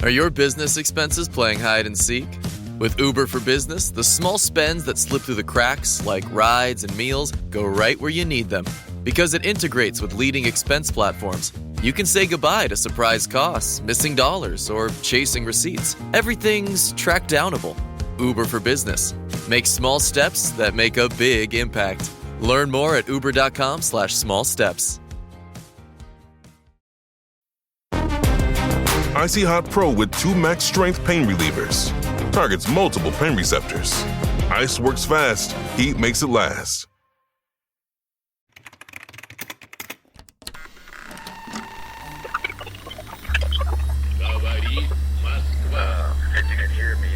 Are your business expenses playing hide and seek? With Uber for Business, the small spends that slip through the cracks, like rides and meals, go right where you need them. Because it integrates with leading expense platforms, you can say goodbye to surprise costs, missing dollars, or chasing receipts. Everything's track downable. Uber for Business. Make small steps that make a big impact. Learn more at uber.com/small steps. Icy Hot Pro with 2 max strength pain relievers. Targets multiple pain receptors. Ice works fast, heat makes it last. If you can hear me,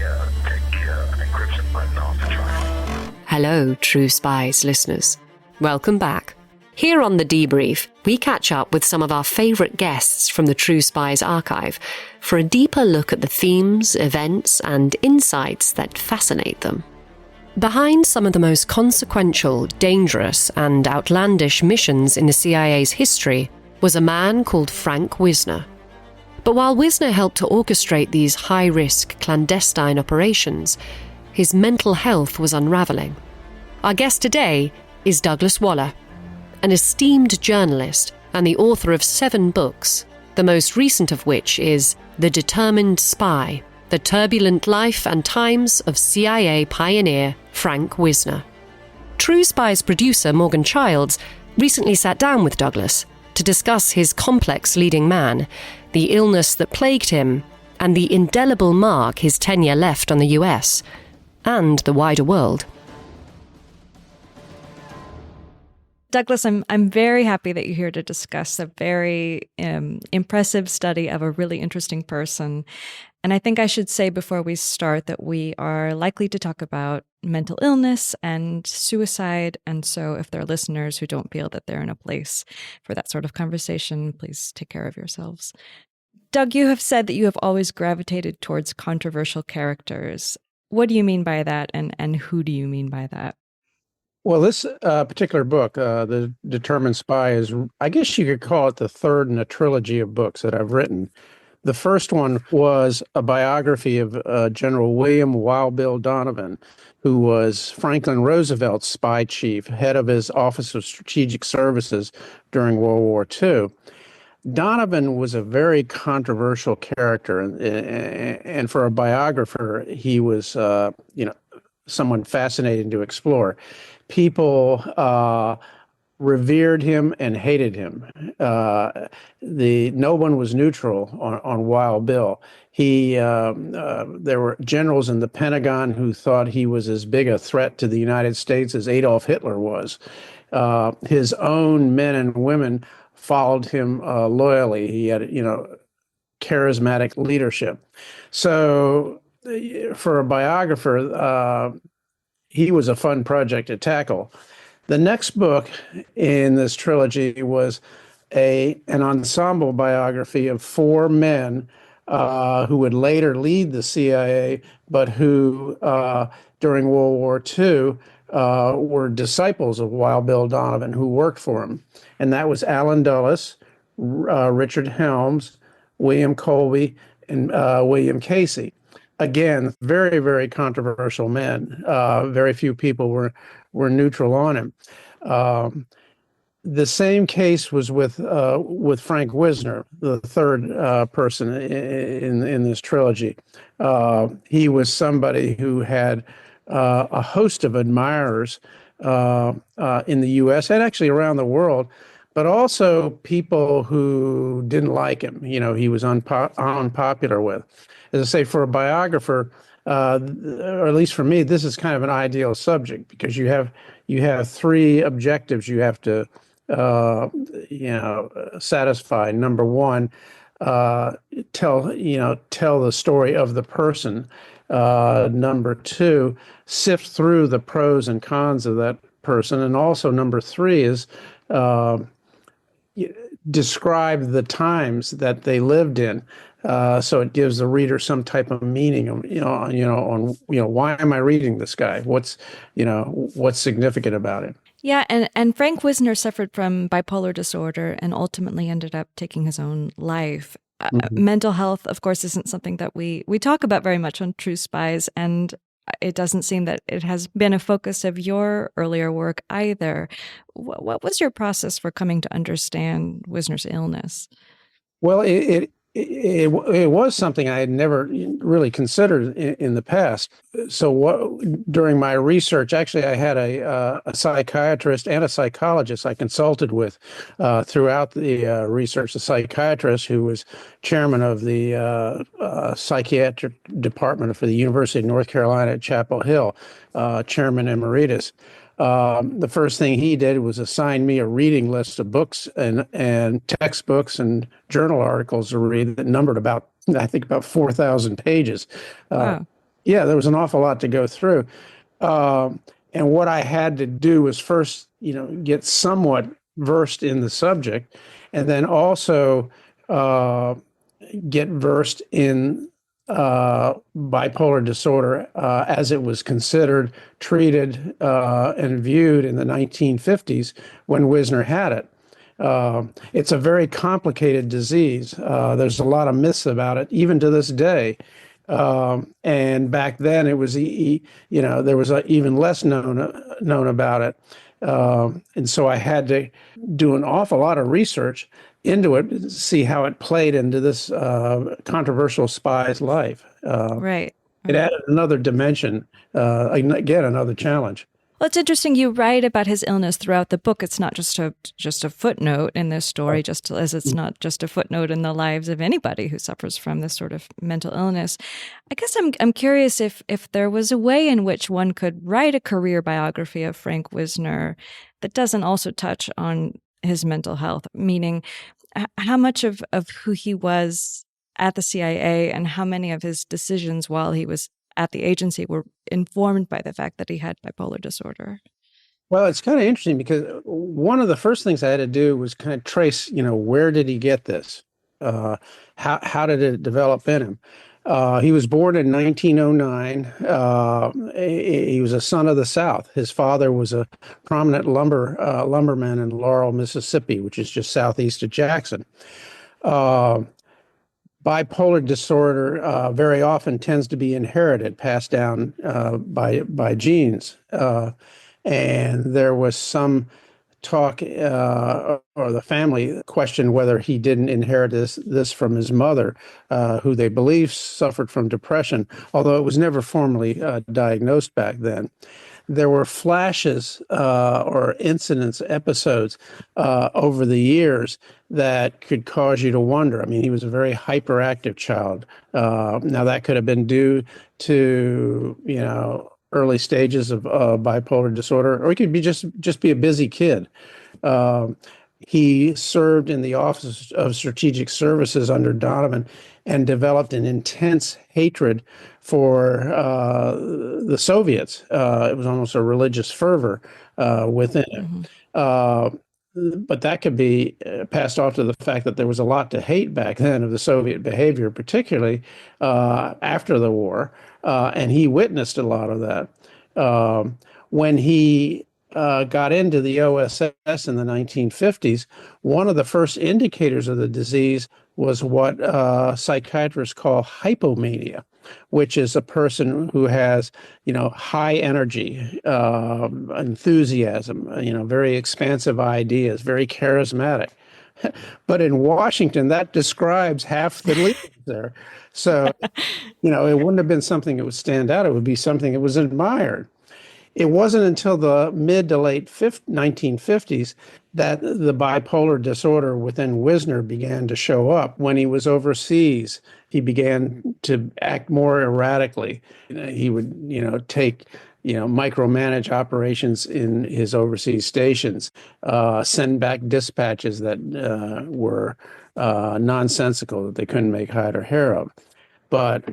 take an encryption button off the trial. Hello, True Spies listeners. Welcome back. Here on The Debrief, we catch up with some of our favourite guests from the True Spies archive for a deeper look at the themes, events, and insights that fascinate them. Behind some of the most consequential, dangerous, and outlandish missions in the CIA's history was a man called Frank Wisner. But while Wisner helped to orchestrate these high-risk, clandestine operations, his mental health was unravelling. Our guest today is Douglas Waller, an esteemed journalist and the author of 7 books, the most recent of which is The Determined Spy, The Turbulent Life and Times of CIA Pioneer Frank Wisner. True Spies producer Morgan Childs recently sat down with Douglas to discuss his complex leading man, the illness that plagued him, and the indelible mark his tenure left on the US and the wider world. Douglas, I'm very happy that you're here to discuss a very impressive study of a really interesting person. And I think I should say before we start that we are likely to talk about mental illness and suicide. And so if there are listeners who don't feel that they're in a place for that sort of conversation, please take care of yourselves. Doug, you have said that you have always gravitated towards controversial characters. What do you mean by that? And who do you mean by that? Well, this particular book, The Determined Spy, is, I guess you could call it the third in a trilogy of books that I've written. The first one was a biography of General William Wild Bill Donovan, who was Franklin Roosevelt's spy chief, head of his Office of Strategic Services during World War II. Donovan was a very controversial character, and for a biographer, he was, someone fascinating to explore. People revered him and hated him. No one was neutral on Wild Bill. There were generals in the Pentagon who thought he was as big a threat to the United States as Adolf Hitler was. His own men and women followed him loyally. He had, charismatic leadership. So for a biographer, he was a fun project to tackle. The next book in this trilogy was an ensemble biography of 4 men who would later lead the CIA, but who during World War II were disciples of Wild Bill Donovan, who worked for him. And that was Allen Dulles, Richard Helms, William Colby, and William Casey. Again, very, very controversial men. Very few people were neutral on him. The same case was with Frank Wisner, the third person in this trilogy. He was somebody who had a host of admirers in the U.S. and actually around the world, but also people who didn't like him. He was unpopular with. As I say, for a biographer, or at least for me, this is kind of an ideal subject because you have 3 objectives you have to satisfy. Number one, tell the story of the person. Number 2, sift through the pros and cons of that person, and also number 3 is describe the times that they lived in. So it gives the reader some type of meaning, on why am I reading this guy? What's significant about it? Yeah, and Frank Wisner suffered from bipolar disorder and ultimately ended up taking his own life. Mhm. mental health, of course, isn't something that we talk about very much on True Spies, and it doesn't seem that it has been a focus of your earlier work either. What was your process for coming to understand Wisner's illness? Well, it was something I had never really considered in the past. So during my research, actually, I had a psychiatrist and a psychologist I consulted with throughout the research. A psychiatrist who was chairman of the psychiatric department for the University of North Carolina at Chapel Hill, chairman emeritus. The first thing he did was assign me a reading list of books and textbooks and journal articles to read that numbered about, I think, about 4,000 pages. Wow. Yeah, there was an awful lot to go through. And what I had to do was first, get somewhat versed in the subject, and then also get versed in bipolar disorder as it was considered, treated, and viewed in the 1950s when Wisner had it. It's a very complicated disease. There's a lot of myths about it, even to this day. And back then, it was there was even less known about it. And so I had to do an awful lot of research into it to see how it played into this controversial spy's life. Right. It added another dimension, again, another challenge. Well, it's interesting. You write about his illness throughout the book. It's not just a footnote in this story, just as it's not just a footnote in the lives of anybody who suffers from this sort of mental illness. I guess I'm curious if there was a way in which one could write a career biography of Frank Wisner that doesn't also touch on his mental health, meaning how much of who he was at the CIA and how many of his decisions while he was at the agency were informed by the fact that he had bipolar disorder. Well, it's kind of interesting because one of the first things I had to do was kind of trace, where did he get this? How did it develop in him? He was born in 1909. He was a son of the South. His father was a prominent lumberman in Laurel, Mississippi, which is just southeast of Jackson. Bipolar disorder very often tends to be inherited, passed down by genes. And there was some talk, or the family questioned whether he didn't inherit this from his mother, who they believe suffered from depression, although it was never formally diagnosed back then. There were flashes or incidents, episodes over the years that could cause you to wonder. I mean, he was a very hyperactive child. Now, that could have been due to, early stages of bipolar disorder, or he could be just be a busy kid. He served in the Office of Strategic Services under Donovan and developed an intense hatred for the Soviets. It was almost a religious fervor within him. But that could be passed off to the fact that there was a lot to hate back then of the Soviet behavior, particularly after the war. And he witnessed a lot of that. When he got into the OSS in the 1950s, one of the first indicators of the disease was what psychiatrists call hypomania, which is a person who has, high energy, enthusiasm, very expansive ideas, very charismatic. But in Washington, that describes half the leaders there. So, it wouldn't have been something that would stand out. It would be something that was admired. It wasn't until the mid to late 1950s that the bipolar disorder within Wisner began to show up. When he was overseas, he began to act more erratically. He would, take, micromanage operations in his overseas stations, send back dispatches that were nonsensical, that they couldn't make hide or hair of. But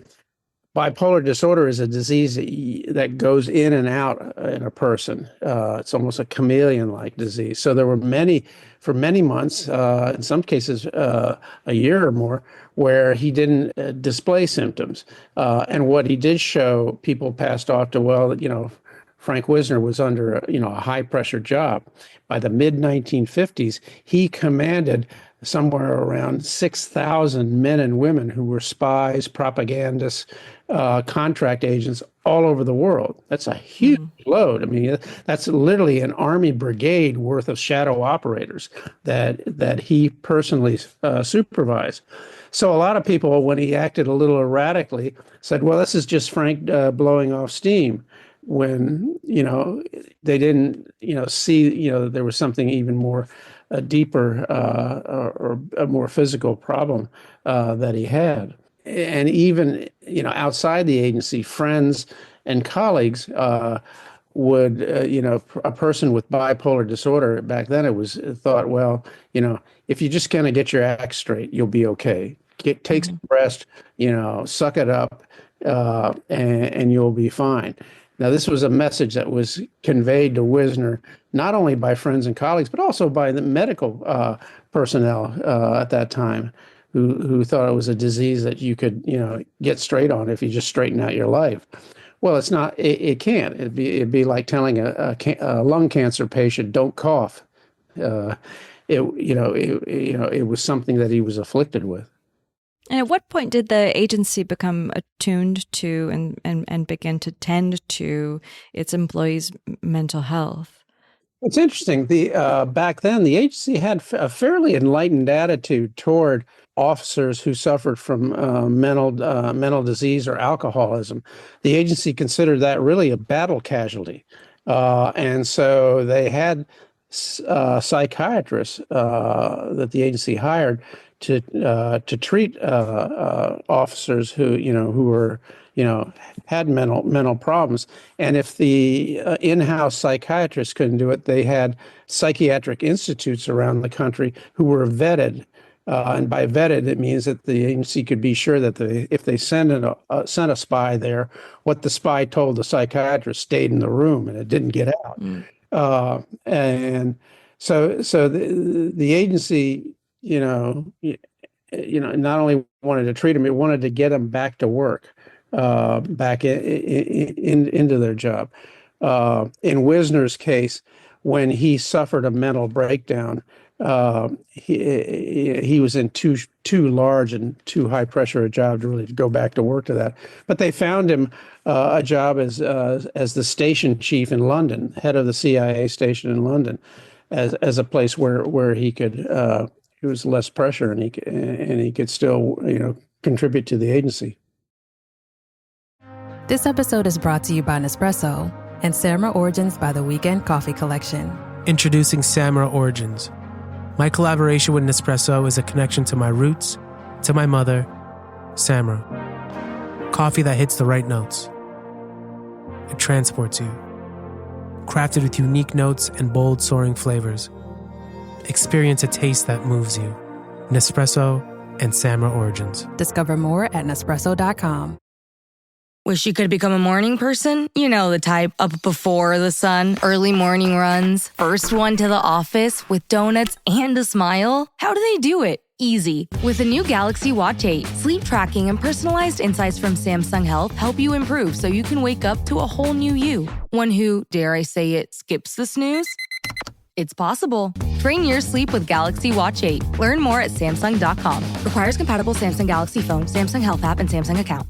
bipolar disorder is a disease that goes in and out in a person. It's almost a chameleon-like disease. So there were for many months, in some cases a year or more, where he didn't display symptoms. And what he did show, people passed off to, Frank Wisner was under a high-pressure job. By the mid-1950s, he commanded somewhere around 6,000 men and women who were spies, propagandists, contract agents all over the world. That's a huge load. I mean, that's literally an army brigade worth of shadow operators that he personally supervised. So a lot of people, when he acted a little erratically, said, well, this is just Frank blowing off steam, when, they didn't, see, there was something even more deeper or a more physical problem that he had. And even, outside the agency, friends and colleagues would, a person with bipolar disorder, back then it was thought, well, if you just kind of get your act straight, you'll be okay. Take some rest, suck it up, and you'll be fine. Now, this was a message that was conveyed to Wisner, not only by friends and colleagues, but also by the medical personnel at that time, who thought it was a disease that you could, get straight on if you just straighten out your life. Well, it's not. It can't. It'd be like telling a lung cancer patient, "Don't cough." It was something that he was afflicted with. And at what point did the agency become attuned to and begin to tend to its employees' mental health? It's interesting. Back then, the agency had a fairly enlightened attitude toward officers who suffered from mental disease or alcoholism. The agency considered that really a battle casualty, and so they had psychiatrists that the agency hired to treat officers who were had mental problems. And if the in-house psychiatrists couldn't do it, they had psychiatric institutes around the country who were vetted. And by vetted, it means that the agency could be sure that if they sent a spy there, what the spy told the psychiatrist stayed in the room and it didn't get out. And so the agency, not only wanted to treat them, it wanted to get them back to work, back into their job. In Wisner's case, when he suffered a mental breakdown, he was in too large and too high pressure a job to really go back to work to that. But they found him a job as the station chief in London, head of the CIA station in London, as a place where he could it was less pressure and he could still contribute to the agency. This episode is brought to you by Nespresso and Samra Origins by the Weekend Coffee Collection. Introducing Samra Origins. My collaboration with Nespresso is a connection to my roots, to my mother, Samra. Coffee that hits the right notes. It transports you. Crafted with unique notes and bold, soaring flavors. Experience a taste that moves you. Nespresso and Samra Origins. Discover more at Nespresso.com. Wish you could become a morning person? You know the type, up before the sun, early morning runs, first one to the office with donuts and a smile. How do they do it? Easy. With the new Galaxy Watch 8, sleep tracking and personalized insights from Samsung Health help you improve so you can wake up to a whole new you. One who, dare I say it, skips the snooze? It's possible. Train your sleep with Galaxy Watch 8. Learn more at Samsung.com. Requires compatible Samsung Galaxy phone, Samsung Health app, and Samsung account.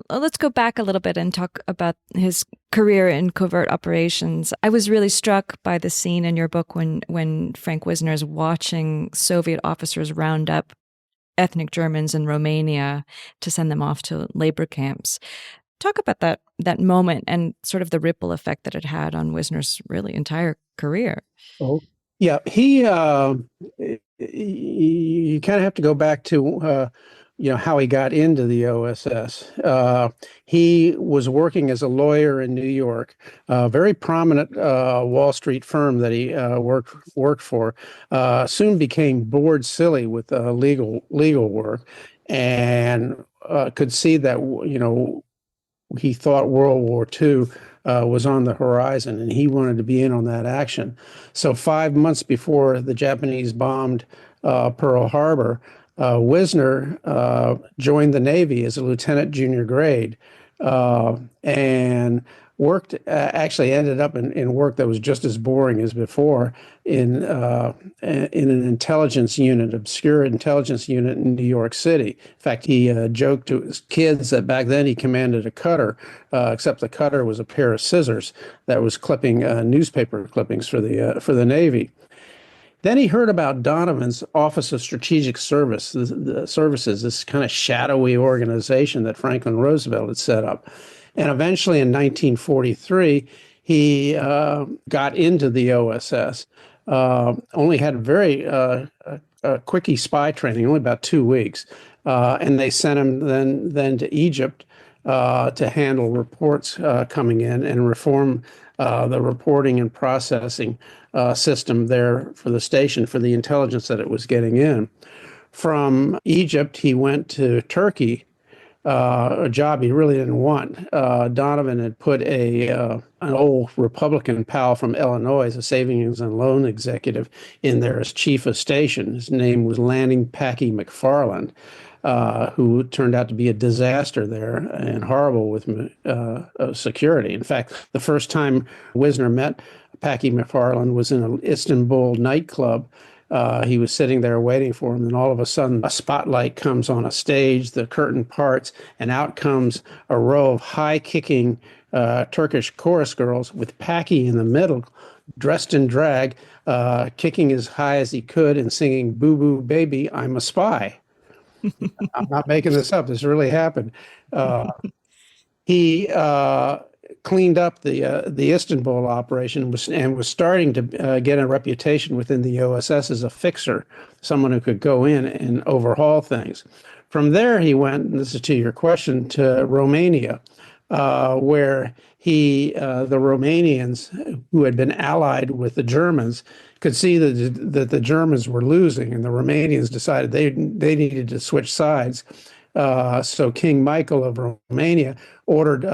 Let's go back a little bit and talk about his career in covert operations. I was really struck by the scene in your book when Frank Wisner is watching Soviet officers round up ethnic Germans in Romania to send them off to labor camps. Talk about that moment and sort of the ripple effect that it had on Wisner's really entire career. Oh, yeah. You kind of have to go back to how he got into the OSS. He was working as a lawyer in New York, a very prominent Wall Street firm that he worked for. Soon became bored silly with legal work, and could see that he thought World War II was on the horizon, and he wanted to be in on that action. So 5 months before the Japanese bombed Pearl Harbor, Wisner joined the Navy as a lieutenant junior grade, and worked actually ended up in work that was just as boring as before in an intelligence unit, obscure intelligence unit in New York City. In fact, he joked to his kids that back then he commanded a cutter, except the cutter was a pair of scissors that was clipping newspaper clippings for the Navy. Then he heard about Donovan's Office of Strategic Services, this kind of shadowy organization that Franklin Roosevelt had set up. And eventually in 1943, he got into the OSS, only had very quickie spy training, only about 2 weeks. And they sent him then to Egypt to handle reports coming in and reform the reporting and processing system there for the station, for the intelligence that it was getting in. From Egypt, he went to Turkey, a job he really didn't want. Donovan had put an old Republican pal from Illinois, a savings and loan executive, in there as chief of station. His name was Lanning Packy McFarland, who turned out to be a disaster there and horrible with security. In fact, the first time Wisner met Packy McFarland was in an Istanbul nightclub. He was sitting there waiting for him, and all of a sudden a spotlight comes on a stage, the curtain parts, and out comes a row of high-kicking Turkish chorus girls with Packy in the middle, dressed in drag, kicking as high as he could and singing, "Boo Boo Baby, I'm a Spy." I'm not making this up. This really happened. He cleaned up the Istanbul operation and was starting to get a reputation within the OSS as a fixer, someone who could go in and overhaul things. From there, he went, and this is to your question, to Romania, where the Romanians who had been allied with the Germans could see that the Germans were losing, and the Romanians decided they needed to switch sides. So King Michael of Romania ordered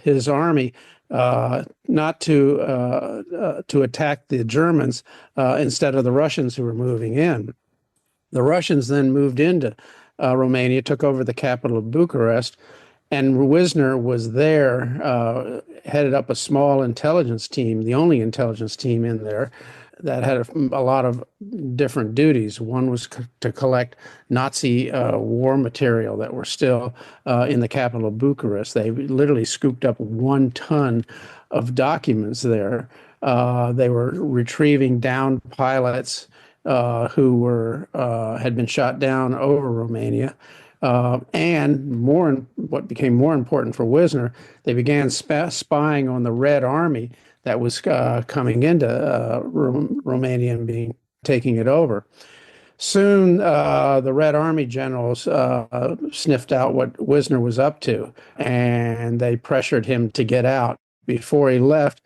his army not to attack the Germans instead of the Russians who were moving in. The Russians then moved into Romania, took over the capital of Bucharest, and Wisner was there, headed up a small intelligence team, the only intelligence team in there, that had a lot of different duties. One was to collect Nazi war material that were still in the capital of Bucharest. They literally scooped up 1 ton of documents there. They were retrieving downed pilots who had been shot down over Romania. And what became more important for Wisner, they began spying on the Red Army that was coming into Romania and taking it over. Soon, the Red Army generals sniffed out what Wisner was up to, and they pressured him to get out. Before he left,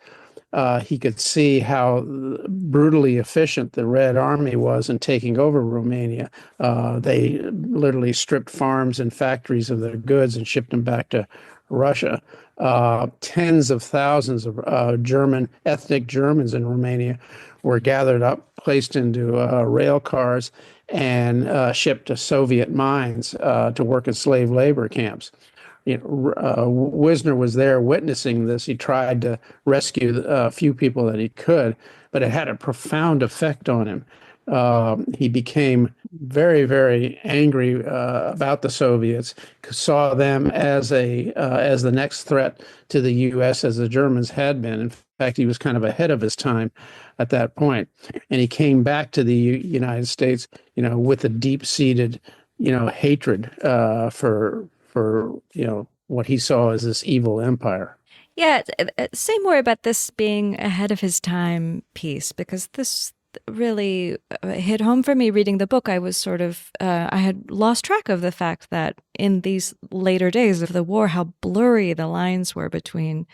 he could see how brutally efficient the Red Army was in taking over Romania. They literally stripped farms and factories of their goods and shipped them back to Russia. Tens of thousands of ethnic Germans in Romania were gathered up, placed into rail cars, and shipped to Soviet mines to work in slave labor camps. Wisner was there witnessing this. He tried to rescue a few people that he could, but it had a profound effect on him. He became very, very angry about the Soviets, saw them as the next threat to the U.S. as the Germans had been. In fact, he was kind of ahead of his time at that point. And he came back to the United States, with a deep-seated, hatred for what he saw as this evil empire. Yeah, say more about this being ahead of his time piece, because this really hit home for me reading the book. I was I had lost track of the fact that in these later days of the war, how blurry the lines were between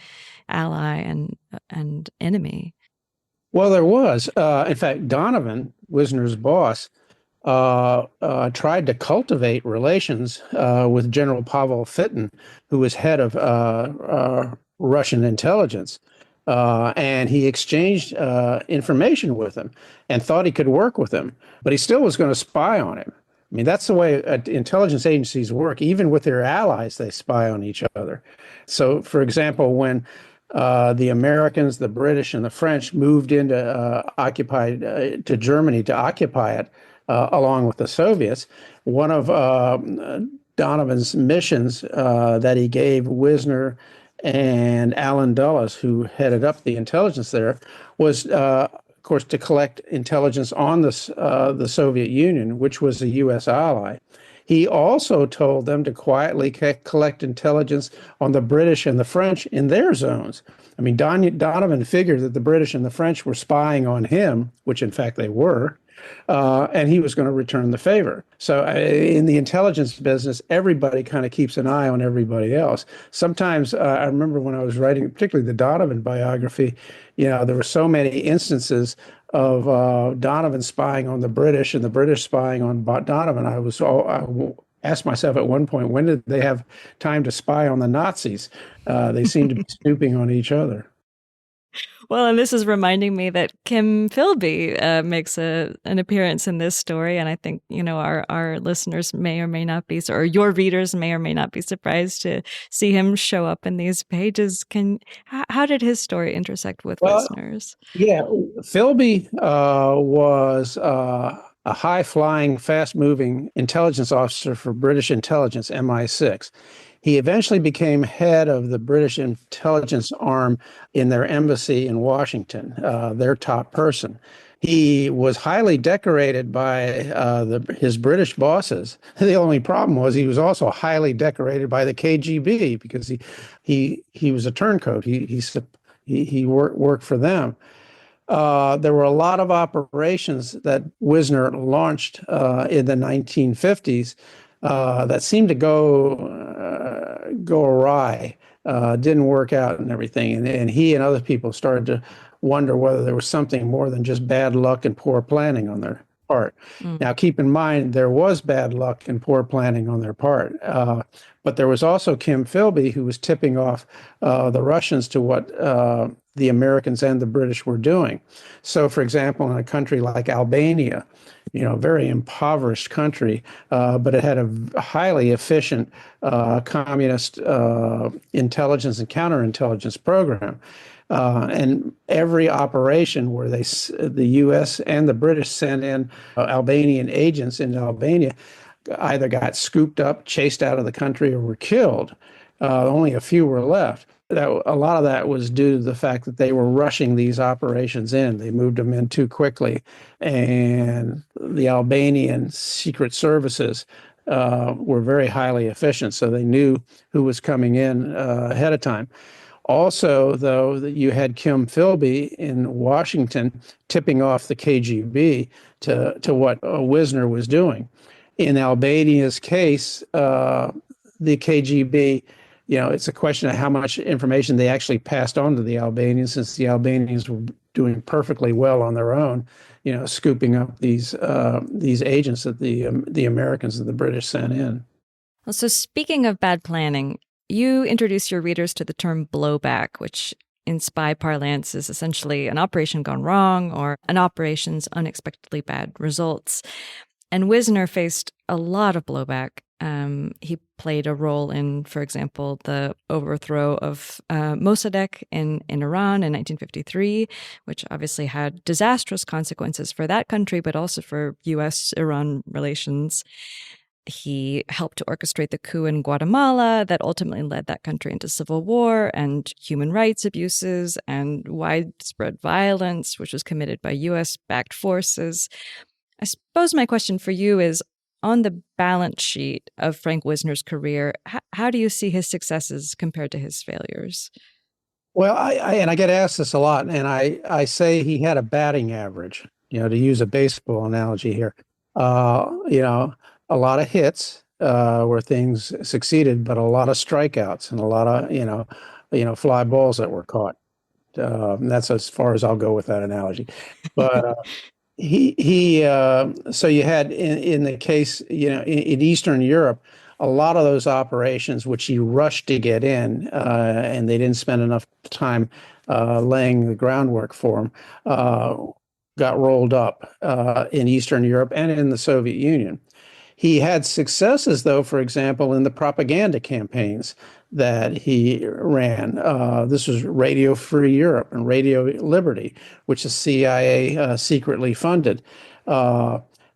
ally and enemy. Well, there was. In fact, Donovan, Wisner's boss, tried to cultivate relations with General Pavel Fitton, who was head of Russian intelligence. And he exchanged information with him and thought he could work with him, but he still was going to spy on him. I mean, that's the way intelligence agencies work. Even with their allies, they spy on each other. So, for example, when the Americans, the British, and the French moved into occupied to Germany to occupy it, along with the Soviets, one of Donovan's missions that he gave Wisner and Alan Dulles, who headed up the intelligence there, was, of course, to collect intelligence on the Soviet Union, which was a U.S. ally. He also told them to quietly collect intelligence on the British and the French in their zones. I mean, Donovan figured that the British and the French were spying on him, which in fact they were, and he was going to return the favor. So in the intelligence business, everybody kind of keeps an eye on everybody else. Sometimes I remember when I was writing, particularly the Donovan biography, there were so many instances of Donovan spying on the British and the British spying on Donovan. I asked myself at one point, when did they have time to spy on the Nazis? They seemed to be snooping on each other. Well, and this is reminding me that Kim Philby makes an appearance in this story, and I think our listeners may or may not be, or your readers may or may not be surprised to see him show up in these pages. How did his story intersect with Wisner's? Yeah, Philby was a high-flying, fast-moving intelligence officer for British intelligence, MI6. He eventually became head of the British intelligence arm in their embassy in Washington, their top person. He was highly decorated by his British bosses. The only problem was he was also highly decorated by the KGB because he was a turncoat. He worked for them. There were a lot of operations that Wisner launched in the 1950s that seemed to go awry, didn't work out and everything. And he and other people started to wonder whether there was something more than just bad luck and poor planning on their part. Now, keep in mind, there was bad luck and poor planning on their part. But there was also Kim Philby, who was tipping off the Russians to what the Americans and the British were doing. So, for example, in a country like Albania, a very impoverished country, but it had a highly efficient communist intelligence and counterintelligence program. And every operation where the U.S. and the British sent in Albanian agents into Albania either got scooped up, chased out of the country, or were killed. Only a few were left. A lot of that was due to the fact that they were rushing these operations in. They moved them in too quickly. And the Albanian secret services were very highly efficient, so they knew who was coming in ahead of time. Also, though, you had Kim Philby in Washington tipping off the KGB to what Wisner was doing. In Albania's case, the KGB, it's a question of how much information they actually passed on to the Albanians, since the Albanians were doing perfectly well on their own, scooping up these agents that the Americans and the British sent in. Well, so speaking of bad planning, you introduce your readers to the term blowback, which in spy parlance is essentially an operation gone wrong or an operation's unexpectedly bad results. And Wisner faced a lot of blowback. He played a role in, for example, the overthrow of Mossadegh in Iran in 1953, which obviously had disastrous consequences for that country, but also for U.S.-Iran relations. He helped to orchestrate the coup in Guatemala that ultimately led that country into civil war and human rights abuses and widespread violence, which was committed by U.S.-backed forces. I suppose my question for you is, on the balance sheet of Frank Wisner's career, how do you see his successes compared to his failures? Well, I get asked this a lot, and I say he had a batting average, to use a baseball analogy here. A lot of hits where things succeeded, but a lot of strikeouts and a lot of, fly balls that were caught. That's as far as I'll go with that analogy. But so you had in the case, in Eastern Europe, a lot of those operations which he rushed to get in, and they didn't spend enough time laying the groundwork for them, got rolled up in Eastern Europe and in the Soviet Union. He had successes, though, for example, in the propaganda campaigns that he ran. This was Radio Free Europe and Radio Liberty, which the CIA secretly funded.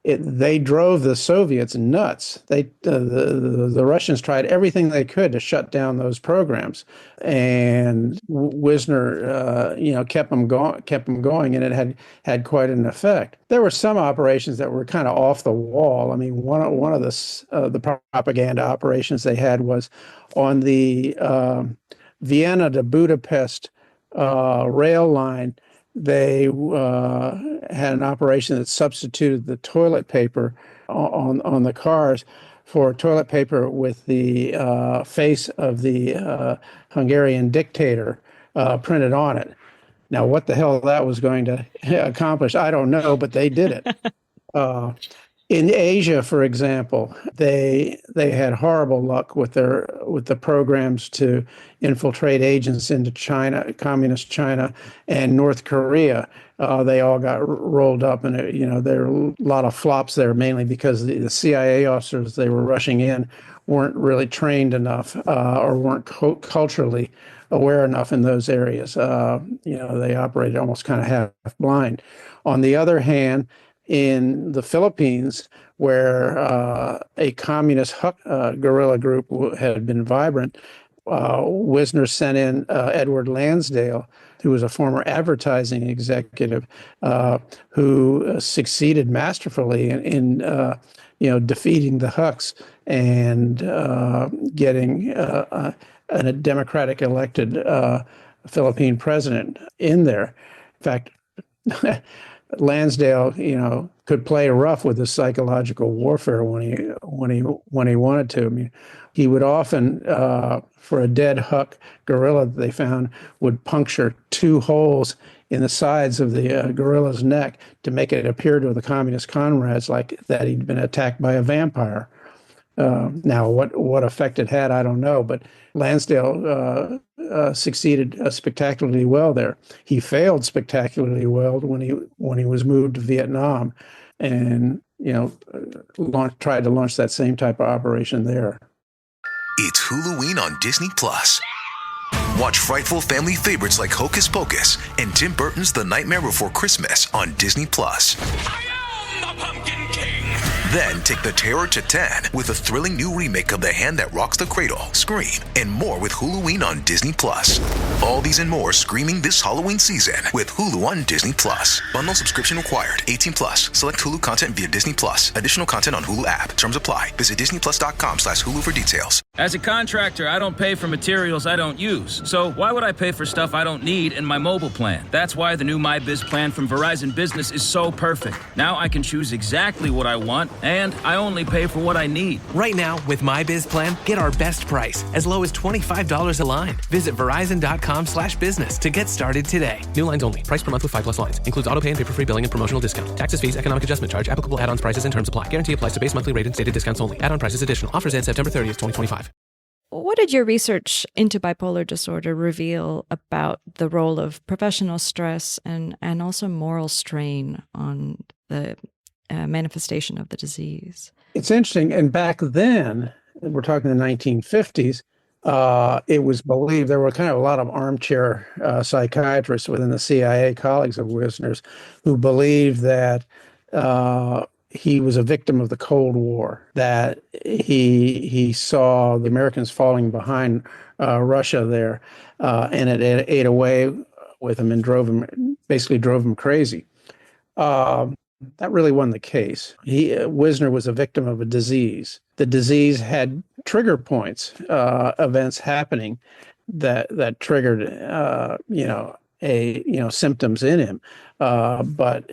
They drove the Soviets nuts. The Russians tried everything they could to shut down those programs, and Wisner, kept them going, and it had quite an effect. There were some operations that were kind of off the wall. I mean, one of the propaganda operations they had was on the Vienna to Budapest rail line. They had an operation that substituted the toilet paper on the cars for toilet paper with the face of the Hungarian dictator printed on it. Now, what the hell that was going to accomplish, I don't know, but they did it. In Asia, for example, they had horrible luck with the programs to infiltrate agents into China, communist China, and North Korea. They all got rolled up, and there are a lot of flops there, mainly because the CIA officers they were rushing in weren't really trained enough or weren't culturally aware enough in those areas. They operated almost kind of half blind. On the other hand, in the Philippines, where a communist guerrilla group had been vibrant, Wisner sent in Edward Lansdale, who was a former advertising executive, who succeeded masterfully in defeating the Hucks and getting a democratic elected Philippine president in there. In fact, Lansdale, could play rough with his psychological warfare when he wanted to. I mean, he would often, for a dead Huck gorilla that they found, would puncture 2 holes in the sides of the gorilla's neck to make it appear to the communist comrades like that he'd been attacked by a vampire. Now, what effect it had, I don't know, but Lansdale succeeded spectacularly well there. He failed spectacularly well when he was moved to Vietnam, and tried to launch that same type of operation there. It's Huluween on Disney Plus. Watch frightful family favorites like Hocus Pocus and Tim Burton's The Nightmare Before Christmas on Disney Plus. I am the Pumpkin King. Then take the terror to 10 with a thrilling new remake of The Hand That Rocks the Cradle, Scream, and more with Huluween on Disney Plus. All these and more streaming this Halloween season with Hulu on Disney Plus. Bundle subscription required. 18 plus. Select Hulu content via Disney Plus. Additional content on Hulu app. Terms apply. Visit disneyplus.com/Hulu for details. As a contractor, I don't pay for materials I don't use. So why would I pay for stuff I don't need in my mobile plan? That's why the new MyBiz plan from Verizon Business is so perfect. Now I can choose exactly what I want, and I only pay for what I need. Right now, with MyBiz plan, get our best price, as low as $25 a line. Visit Verizon.com/business to get started today. New lines only. Price per month with 5+ lines. Includes auto pay and paper-free billing and promotional discount. Taxes, fees, economic adjustment charge. Applicable add-ons, prices, and terms apply. Guarantee applies to base monthly rate and stated discounts only. Add-on prices additional. Offers end September 30th, 2025. What did your research into bipolar disorder reveal about the role of professional stress and also moral strain on the manifestation of the disease? It's interesting. And back then, we're talking the 1950s, it was believed there were kind of a lot of armchair psychiatrists within the CIA, colleagues of Wisner's, who believed that he was a victim of the Cold War, that he saw the Americans falling behind Russia there, and it ate away with him and basically drove him crazy. That really wasn't the case. Wisner was a victim of a disease. The disease had trigger points, events happening that triggered, symptoms in him. But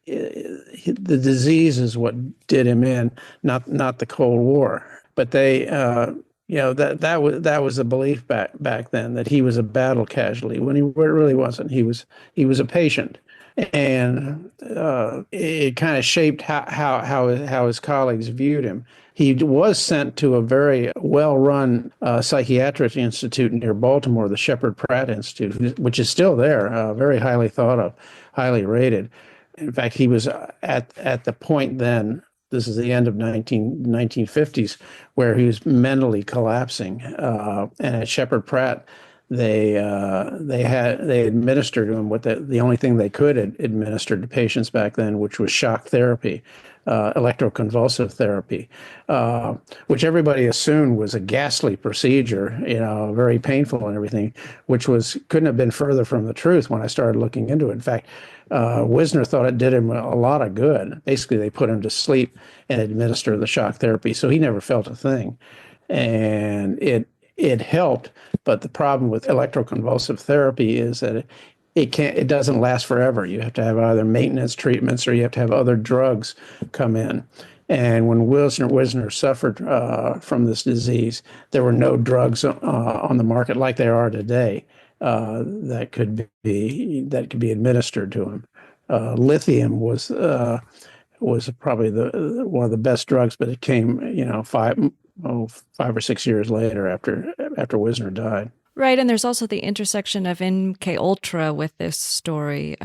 the disease is what did him in, not the Cold War. But they, that was the belief back then, that he was a battle casualty when he really wasn't. He was a patient. And it kind of shaped how his colleagues viewed him. He was sent to a very well-run psychiatric institute near Baltimore, the Shepard Pratt Institute, which is still there, very highly thought of, highly rated. In fact, he was at the point then this is the end of 1950s, where he was mentally collapsing. And at Shepherd Pratt, they administered to him what the only thing they could administer to patients back then, which was shock therapy, electroconvulsive therapy, which everybody assumed was a ghastly procedure, very painful and everything, which couldn't have been further from the truth when I started looking into it. In fact, Wisner thought it did him a lot of good. Basically, they put him to sleep and administer the shock therapy, so he never felt a thing, and it helped. But the problem with electroconvulsive therapy is that it doesn't last forever. You have to have either maintenance treatments or you have to have other drugs come in. And when Wisner suffered from this disease, there were no drugs on the market like there are today that could be administered to him. Lithium was probably one of the best drugs, but it came 5 or 6 years later after Wisner died. Right, and there's also the intersection of MK Ultra with this story.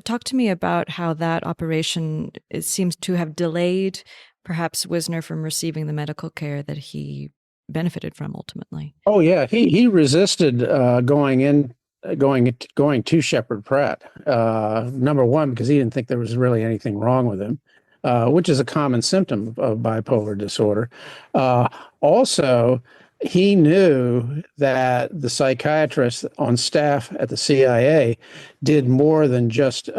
Talk to me about how that operation, it seems to have delayed perhaps Wisner from receiving the medical care that he benefited from ultimately. Oh yeah, he resisted going to Shepherd Pratt. Number one, because he didn't think there was really anything wrong with him, which is a common symptom of bipolar disorder. Also, he knew that the psychiatrists on staff at the CIA did more than just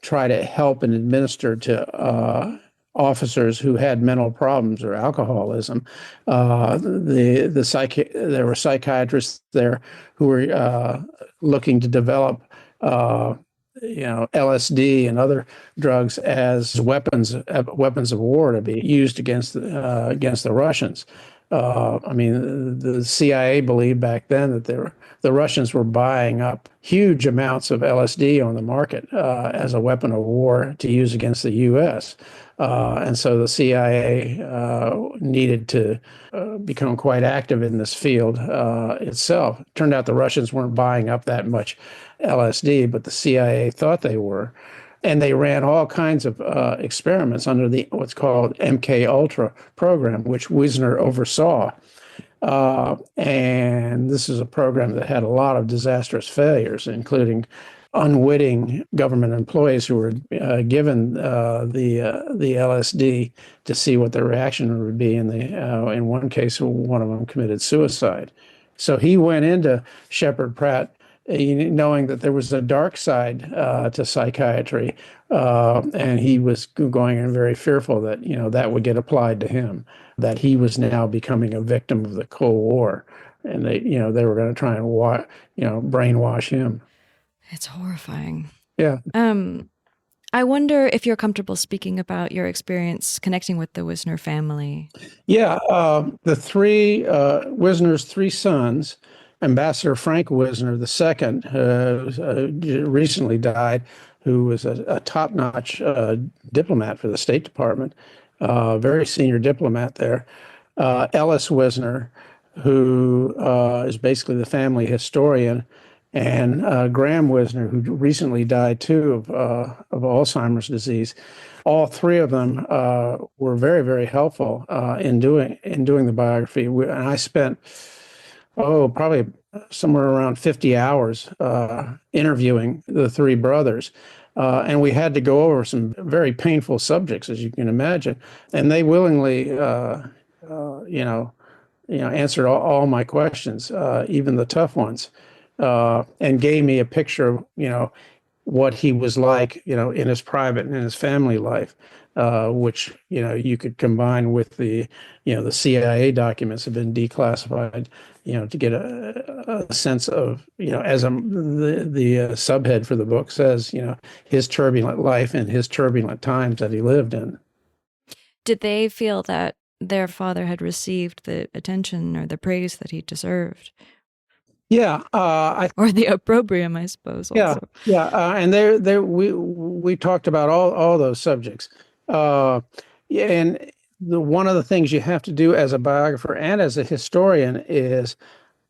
try to help and administer to officers who had mental problems or alcoholism. There were psychiatrists there who were looking to develop LSD and other drugs as weapons of war to be used against the Russians. The CIA believed back then that the Russians were buying up huge amounts of LSD on the market as a weapon of war to use against the U.S. And so the CIA needed to become quite active in this field itself. It turned out the Russians weren't buying up that much LSD, but the CIA thought they were. And they ran all kinds of experiments under what's called MK Ultra program, which Wisner oversaw. And this is a program that had a lot of disastrous failures, including unwitting government employees who were given the LSD to see what their reaction would be. And in one case, one of them committed suicide. So he went into Shepherd Pratt knowing that there was a dark side to psychiatry, and he was going in very fearful that that would get applied to him, that he was now becoming a victim of the Cold War, and they were going to try and brainwash him. It's horrifying. Yeah. I wonder if you're comfortable speaking about your experience connecting with the Wisner family. Yeah, Wisner's three sons. Ambassador Frank Wisner II, recently died, who was a top-notch diplomat for the State Department, very senior diplomat there. Ellis Wisner, who is basically the family historian, and Graham Wisner, who recently died too of Alzheimer's disease. All three of them were very, very helpful in doing the biography. And I spent probably somewhere around 50 hours interviewing the three brothers. And we had to go over some very painful subjects, as you can imagine. And they willingly, answered all my questions, even the tough ones, and gave me a picture of, what he was like, in his private and in his family life, which, you could combine with the CIA documents have been declassified, to get a sense of, as the subhead for the book says, his turbulent life and his turbulent times that he lived in. Did they feel that their father had received the attention or the praise that he deserved? Yeah, or the opprobrium, I suppose. Also. And we talked about all those subjects. And one of the things you have to do as a biographer and as a historian is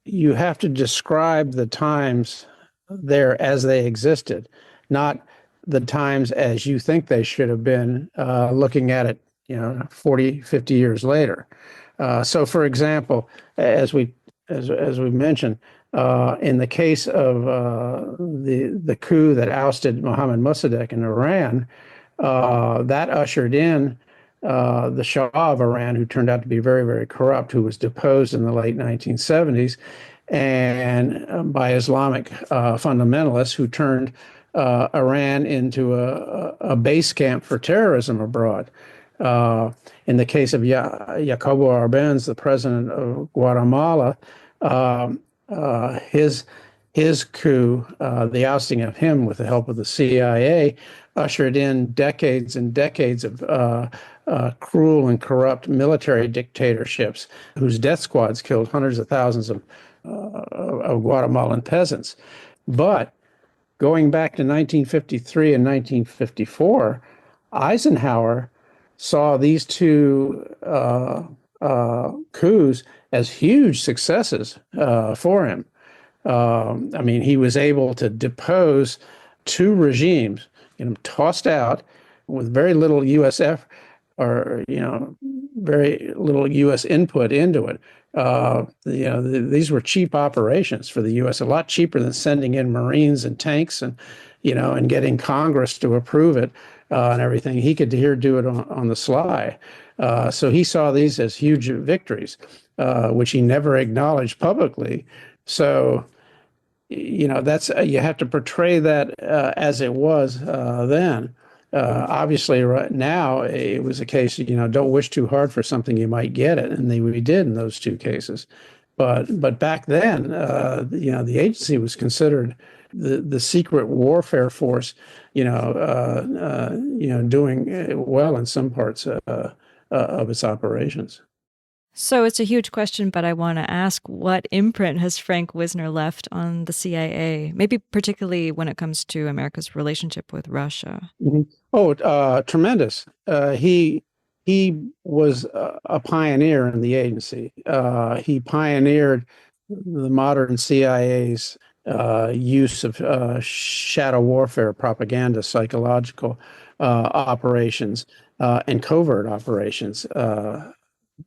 you have to describe the times there as they existed, not the times as you think they should have been, looking at it 40, 50 years later. So, for example, as we mentioned, in the case of the coup that ousted Mohammad Mossadegh in Iran, that ushered in the Shah of Iran, who turned out to be very, very corrupt, who was deposed in the late 1970s, and by Islamic fundamentalists who turned Iran into a base camp for terrorism abroad. In the case of Jacobo Arbenz, the president of Guatemala, his coup, the ousting of him with the help of the CIA, ushered in decades and decades of cruel and corrupt military dictatorships whose death squads killed hundreds of thousands of Guatemalan peasants. But going back to 1953 and 1954, Eisenhower saw these two coups as huge successes for him. I mean, he was able to depose two regimes, tossed out with very little U.S. effort, or very little U.S. input into it. These were cheap operations for the U.S., a lot cheaper than sending in Marines and tanks and getting Congress to approve it and everything. He could do it on the sly. So he saw these as huge victories, which he never acknowledged publicly. So, that's you have to portray that as it was then. Obviously, right now it was a case of, don't wish too hard for something, you might get it, and we did in those two cases. But back then, the agency was considered the secret warfare force, doing well in some parts of its operations. So it's a huge question, but I want to ask, what imprint has Frank Wisner left on the CIA, maybe particularly when it comes to America's relationship with Russia? Mm-hmm. Oh, tremendous. He was a pioneer in the agency. He pioneered the modern CIA's use of shadow warfare, propaganda, psychological operations, and covert operations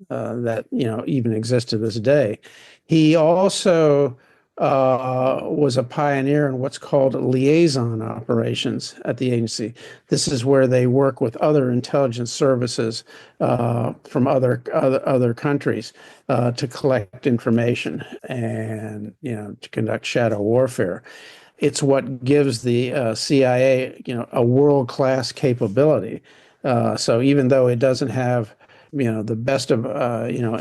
that even exist to this day. He also was a pioneer in what's called liaison operations at the agency. This is where they work with other intelligence services from other countries to collect information and to conduct shadow warfare. It's what gives the CIA a world-class capability. So even though it doesn't have the best of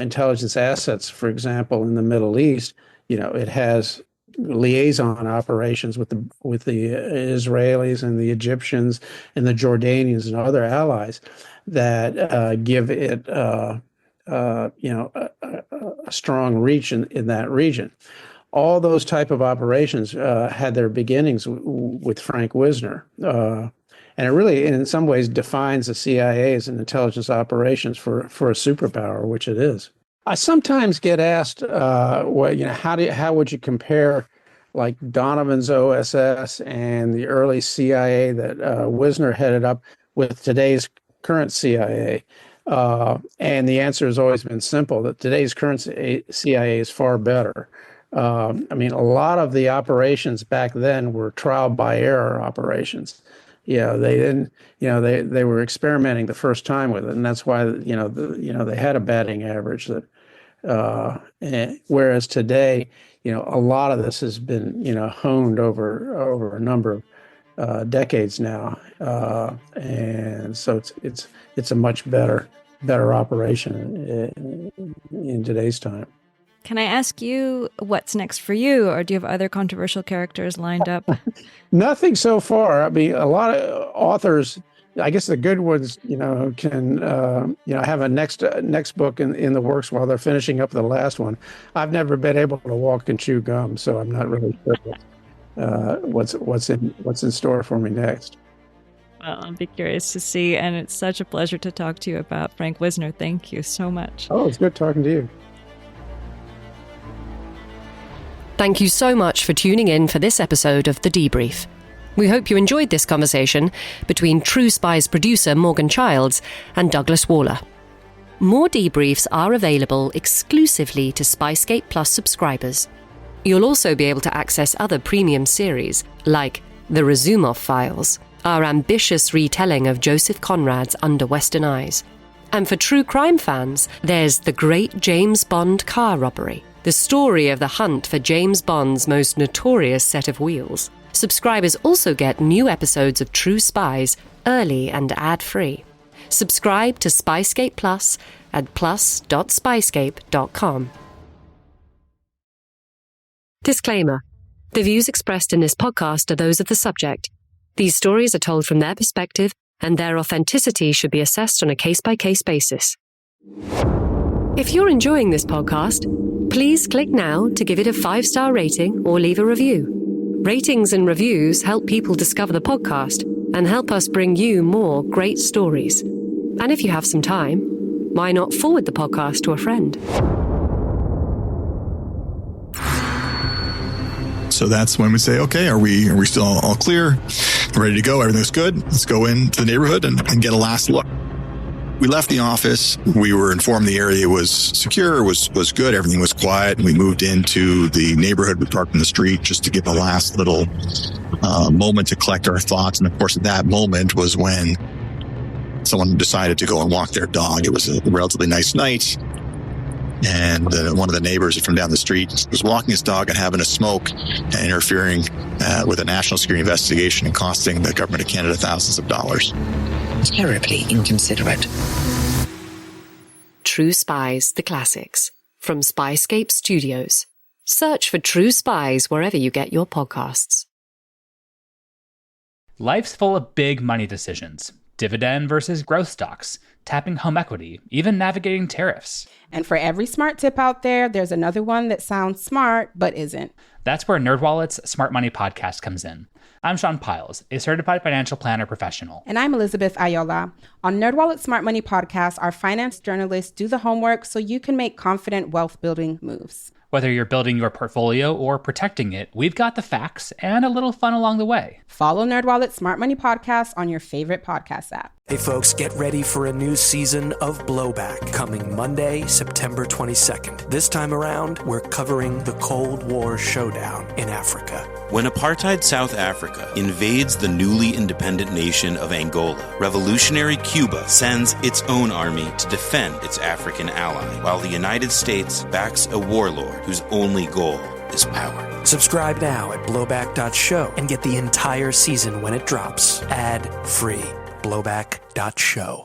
intelligence assets, for example, in the Middle East, it has liaison operations with the Israelis and the Egyptians and the Jordanians and other allies that give it a strong reach in that region. All those type of operations had their beginnings with Frank Wisner. And it really, in some ways, defines the CIA as an intelligence operations for a superpower, which it is. I sometimes get asked, how would you compare like Donovan's OSS and the early CIA that Wisner headed up with today's current CIA? And the answer has always been simple, that today's current CIA is far better. A lot of the operations back then were trial by error operations. They didn't, they were experimenting the first time with it, and that's why, they had a batting average that, whereas today, a lot of this has been, honed over a number of decades now, and so it's a much better operation in today's time. Can I ask you what's next for you, or do you have other controversial characters lined up? Nothing so far. A lot of authors, I guess the good ones, can have a next book in the works while they're finishing up the last one. I've never been able to walk and chew gum, so I'm not really sure what's in store for me next. Well, I'll be curious to see, and it's such a pleasure to talk to you about Frank Wisner. Thank you so much. Oh, it's good talking to you. Thank you so much for tuning in for this episode of The Debrief. We hope you enjoyed this conversation between True Spies producer Morgan Childs and Douglas Waller. More debriefs are available exclusively to SPYSCAPE Plus subscribers. You'll also be able to access other premium series, like The Razumov Files, our ambitious retelling of Joseph Conrad's Under Western Eyes. And for true crime fans, there's The Great James Bond Car Robbery, the story of the hunt for James Bond's most notorious set of wheels. Subscribers also get new episodes of True Spies early and ad-free. Subscribe to SPYSCAPE Plus at plus.spyscape.com. Disclaimer. The views expressed in this podcast are those of the subject. These stories are told from their perspective, and their authenticity should be assessed on a case-by-case basis. If you're enjoying this podcast, please click now to give it a 5-star rating or leave a review. Ratings and reviews help people discover the podcast and help us bring you more great stories. And if you have some time, why not forward the podcast to a friend? So that's when we say, okay, are we still all clear? Ready to go? Everything's good. Let's go into the neighborhood and get a last look. We left the office. We were informed the area was secure, was good. Everything was quiet. And we moved into the neighborhood. We parked in the street just to give a last little moment to collect our thoughts. And of course, at that moment was when someone decided to go and walk their dog. It was a relatively nice night. And one of the neighbors from down the street was walking his dog and having a smoke and interfering with a national security investigation and costing the government of Canada thousands of dollars. Terribly inconsiderate. True Spies, the classics, from SPYSCAPE Studios. Search for True Spies wherever you get your podcasts. Life's full of big money decisions. Dividend versus growth stocks, tapping home equity, even navigating tariffs. And for every smart tip out there, there's another one that sounds smart but isn't. That's where NerdWallet's Smart Money Podcast comes in. I'm Sean Piles, a certified financial planner professional. And I'm Elizabeth Ayola. On NerdWallet's Smart Money Podcast, our finance journalists do the homework so you can make confident wealth-building moves. Whether you're building your portfolio or protecting it, we've got the facts and a little fun along the way. Follow NerdWallet's Smart Money Podcast on your favorite podcast app. Hey folks, get ready for a new season of Blowback coming Monday, September 22nd. This time around, we're covering the Cold War showdown in Africa. When apartheid South Africa invades the newly independent nation of Angola, revolutionary Cuba sends its own army to defend its African ally, while the United States backs a warlord whose only goal is power. Subscribe now at blowback.show and get the entire season when it drops, ad-free. Blowback.show.